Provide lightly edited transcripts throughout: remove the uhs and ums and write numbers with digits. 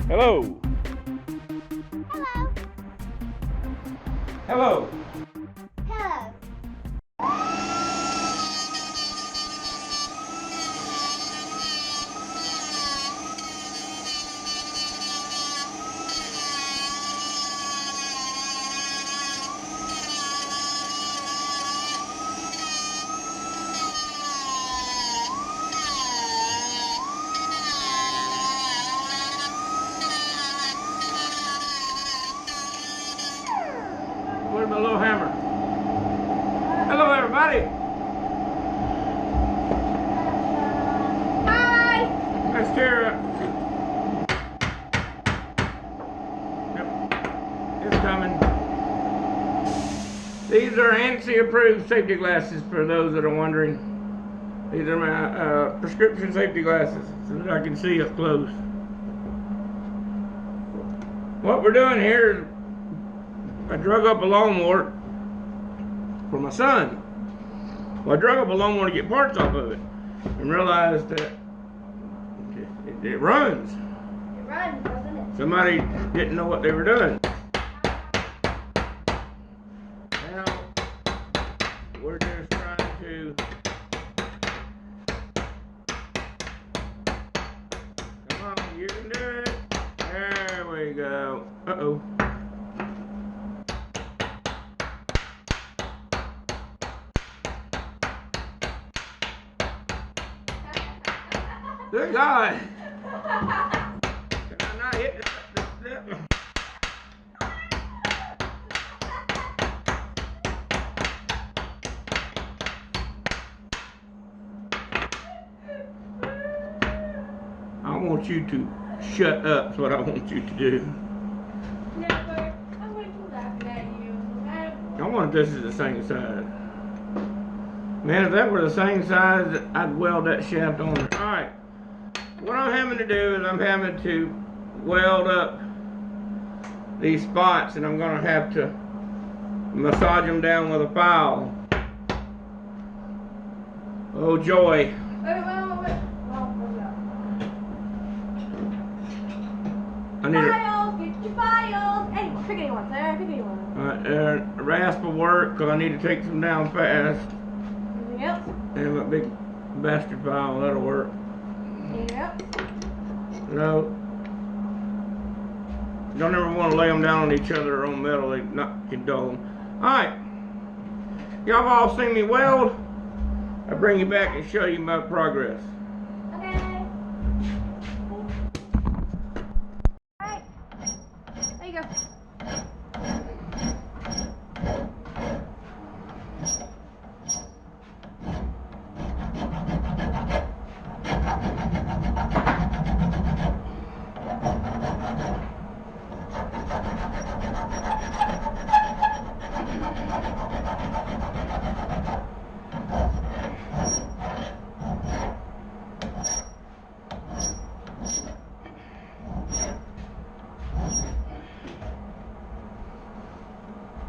Hello. Hello. Hello. Hello. Where's my little hammer? Hello, everybody. Hi. That's Tara. Yep. It's coming. These are ANSI approved safety glasses for those that are wondering. These are my prescription safety glasses so that I can see up close. What we're doing here is I drug up a lawnmower for my son. Well, I drug up a lawnmower to get parts off of it and realized that it runs. It runs, doesn't it? Somebody didn't know what they were doing. Now, we're just trying to come on, you can do it. There we go. Uh-oh. Good God. Can I not hit that? I want you to shut up. That's what I want you to do. Never. I'm going to laugh at you. I wonder if this is the same size. Man, if that were the same size, I'd weld that shaft on there. Alright. What I'm having to do is I'm having to weld up these spots, and I'm going to have to massage them down with a file. Oh joy. Wait. Oh, I need a... files, get your files. Hey, pick anyone, Sarah. Pick anyone. A rasp will work, because I need to take some down fast. Anything else? And a big bastard file, that'll work. Anything else? No. Don't ever want to lay them down on each other or on metal, they can dull them. Alright. Y'all have all seen me weld. I'll bring you back and show you my progress. Okay. Alright. There you go.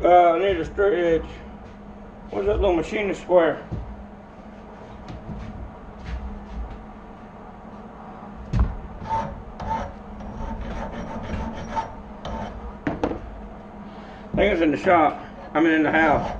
I need a straight edge. Where's that little machinist square? I think it's in the shop. I mean in the house.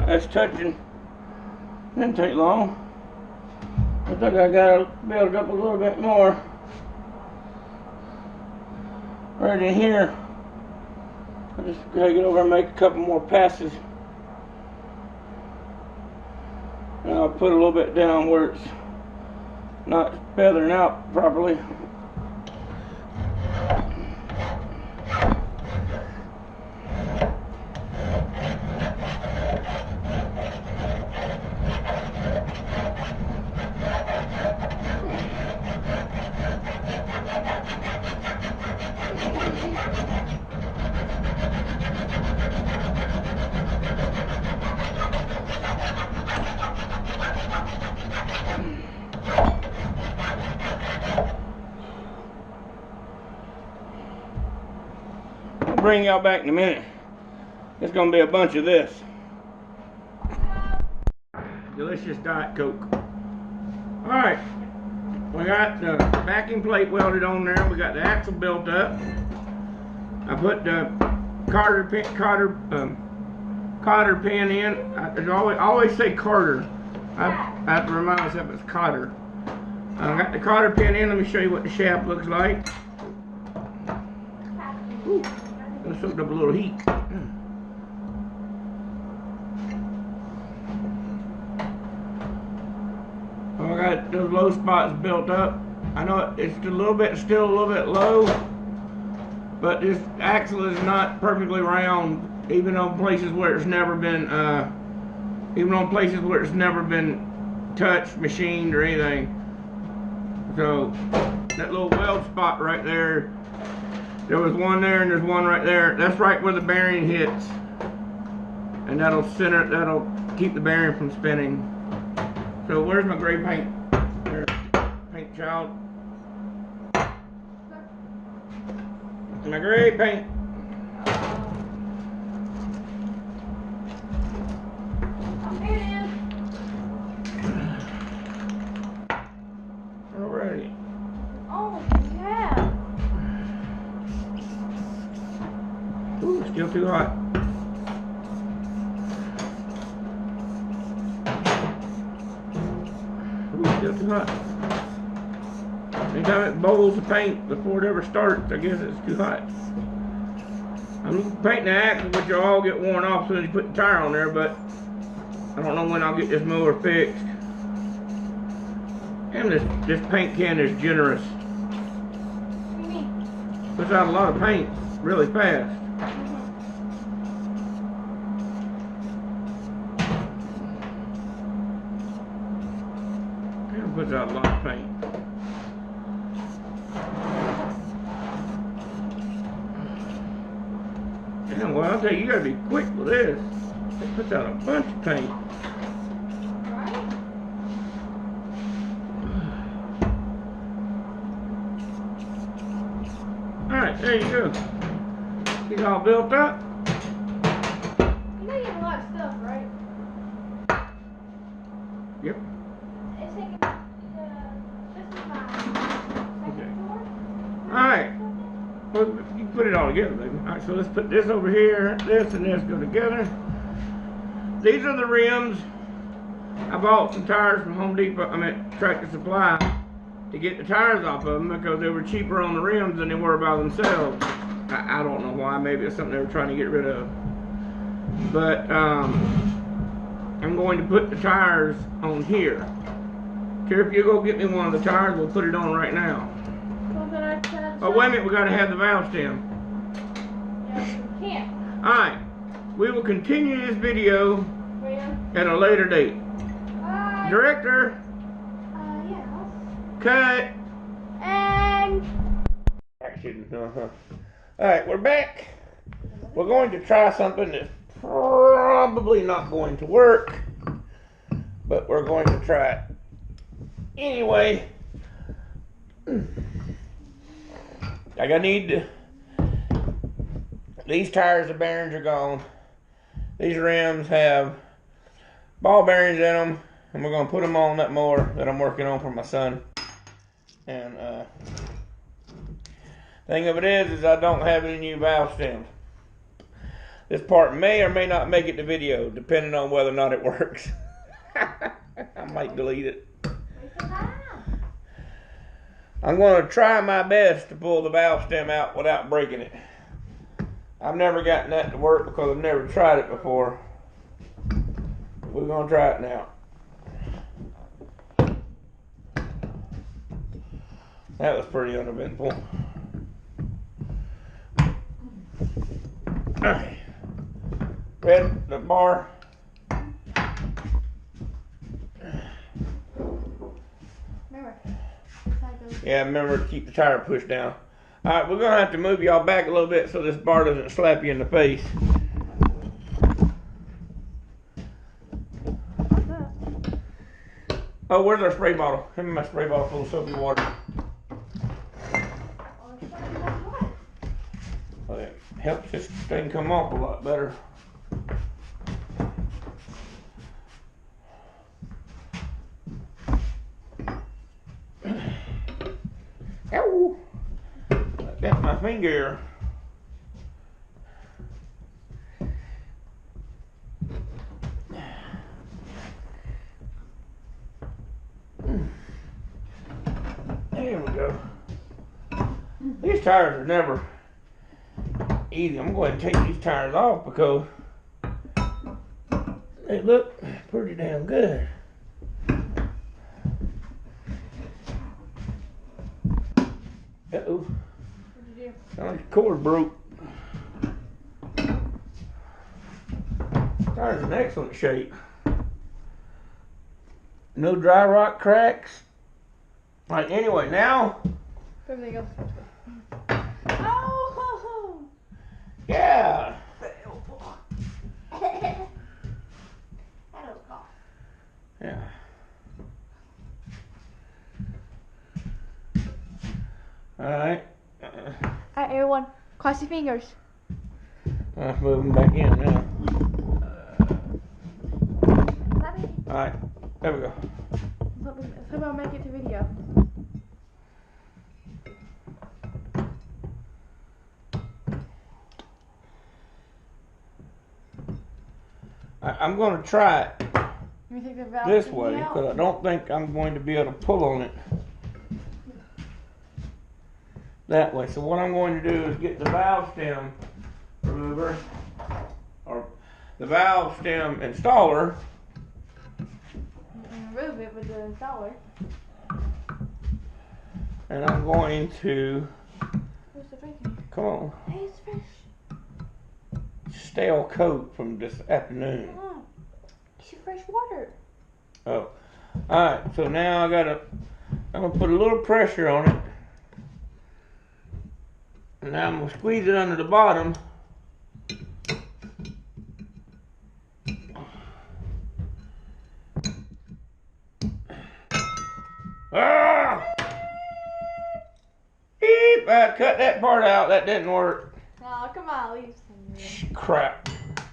That's touching. Didn't take long. I think I gotta build it up a little bit more. Right in here. I just gotta get over and make a couple more passes. And I'll put a little bit down where it's not feathering out properly. bring y'all back in a minute. It's gonna be a bunch of this. Delicious Diet Coke. Alright, we got the backing plate welded on there. We got the axle built up. I put the cotter pin in. I always say Carter. I have to remind myself it's cotter. I got the cotter pin in. Let me show you what the shaft looks like. Ooh, that soaked up a little heat. I got those low spots built up. I know it's still a little bit low, but this axle is not perfectly round, even on places where it's never been, touched, machined, or anything. So that little weld spot right there, there was one there and there's one right there. That's right where the bearing hits, and that'll keep the bearing from spinning. So where's my gray paint? There, paint child. My gray paint. Alrighty. Oh, yeah. Ooh, still too hot. Still too hot. Anytime it bowls the paint before it ever starts, I guess it's too hot. I'm painting the axle, which will all get worn off as soon as you put the tire on there, but I don't know when I'll get this mower fixed. And this paint can is generous. What do you mean? Puts out a lot of paint really fast. Puts out a lot of paint. Damn, well, I'll tell you, you gotta be quick with this. It puts out a bunch of paint. Right? Alright, there you go. He's all built up. You know you have a lot of stuff, right? Yep. It's taking, this is my second floor. Alright. Well, you put it all together, baby. Alright, so let's put this over here. This and this go together. These are the rims. I bought some tires from Home Depot, Tractor Supply, to get the tires off of them because they were cheaper on the rims than they were by themselves. I don't know why. Maybe it's something they were trying to get rid of. But I'm going to put the tires on here. Here, if you go get me one of the tires, we'll put it on right now. Oh, wait a minute, we gotta have the valve stem. Yeah, we can't. Alright, we will continue this video at a later date. Director, yes. cut. And Action. Alright, we're back. We're going to try something that's probably not going to work, but we're going to try it anyway. Like I need to, these tires, the bearings are gone. These rims have ball bearings in them, and we're going to put them on that mower that I'm working on for my son. And thing of it is I don't have any new valve stems. This part may or may not make it to video, depending on whether or not it works. I might delete it. I'm going to try my best to pull the valve stem out without breaking it. I've never gotten that to work because I've never tried it before. We're going to try it now. That was pretty uneventful. Alright. Red, the bar. Yeah, remember to keep the tire pushed down. Alright, we're going to have to move y'all back a little bit so this bar doesn't slap you in the face. Oh, where's our spray bottle? Give me my spray bottle full of soapy water. Okay. Helps this thing come off a lot better. Ow! That's my finger. There we go. These tires are never easy. I'm going to take these tires off because they look pretty damn good. Uh-oh. What'd you do? Sounds like the cord broke. Tire's in excellent shape. No dry rock cracks. Like, anyway, now. Everything else. Oh! Yeah. Yeah. Alright. Alright, everyone, cross your fingers. Let's move them back in now. Alright, there we go. Let's hope I'll make it to video. I'm going to try it You take the valve this thing way out? because I don't think I'm going to be able to pull on it that way. So what I'm going to do is get the valve stem remover or the valve stem installer. Remove it with the installer. And I'm going to, Where's the fish in here? come on, Hey, it's fish. stale coat from this afternoon. Come on. It's your fresh water. Oh, alright, so now I'm gonna put a little pressure on it. And now I'm gonna squeeze it under the bottom. Ah! Beep! I cut that part out, that didn't work. Oh, come on, leave some. Crap.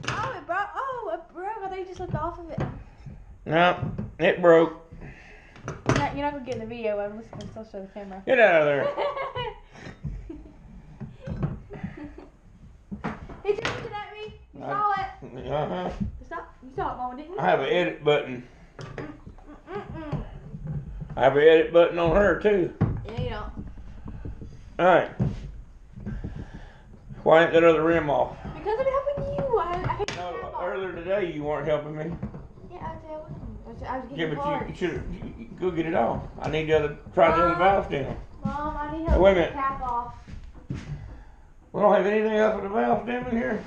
Oh, it broke. Oh, it broke. I thought you just looked off of it. No, it broke. You're not gonna get in the video. I'm listening. Still show the camera. Get out of there. He just looked at me. You saw it. Uh-huh. You saw it, Mama, didn't you? I have an edit button. I have an edit button on her too. Yeah, you don't. Alright. Why ain't that other rim off? Because I'm helping you. I can't No, help. earlier today you weren't helping me. Yeah, I was getting Yeah, but parts. you should go get it off. I need the try the other valve stem. Mom, I need help Wait a with minute. the cap off. We don't have anything else with the valve stem in here.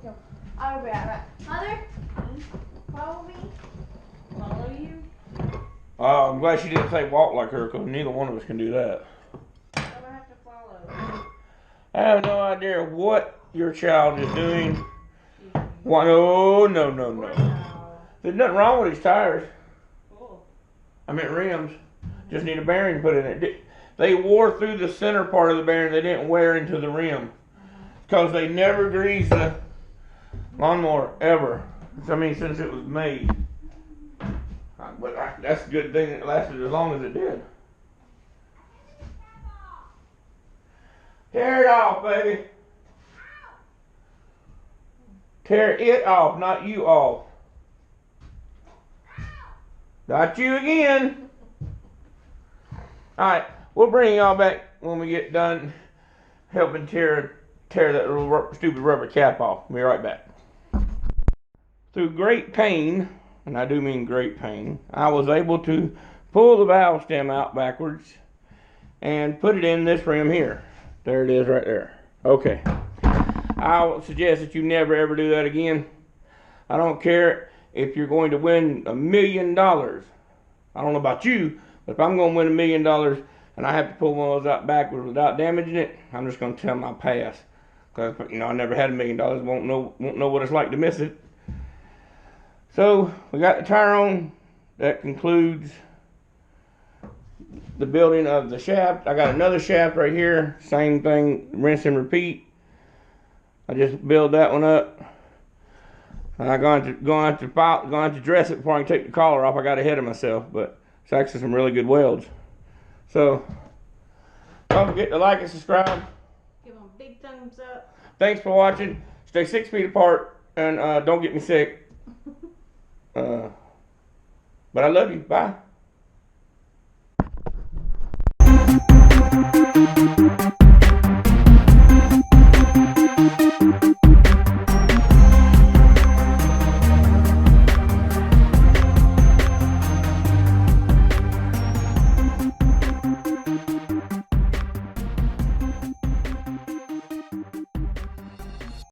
No, I'll be right back. Mother, follow me. Follow you. Oh, I'm glad she didn't say walk like her, because neither one of us can do that. I'm gonna have to follow. I have no idea what your child is doing. Why? No, no, no, no. There's nothing wrong with these tires. Cool. I meant rims. Just need a bearing put in it. They wore through the center part of the bearing. They didn't wear into the rim. Because they never greased the lawnmower, ever. I mean, since it was made. But that's a good thing that it lasted as long as it did. Tear it off, baby. Tear it off, not you off. Got you again. Alright, we'll bring y'all back when we get done helping tear that little stupid rubber cap off. We'll be right back. Through great pain, and I do mean great pain, I was able to pull the valve stem out backwards and put it in this rim here. There it is right there. Okay. I would suggest that you never ever do that again. I don't care if you're going to win $1 million. I don't know about you, but if I'm going to win $1 million and I have to pull one of those out backwards without damaging it, I'm just going to tell my pass. Because, you know, I never had $1 million. Won't know what it's like to miss it. So, we got the tire on. That concludes the building of the shaft. I got another shaft right here. Same thing, rinse and repeat. I just build that one up. I'm going to dress it before I can take the collar off. I got ahead of myself, but it's actually some really good welds. So don't forget to like and subscribe. Give them a big thumbs up. Thanks for watching. Stay 6 feet apart and don't get me sick. But I love you. Bye.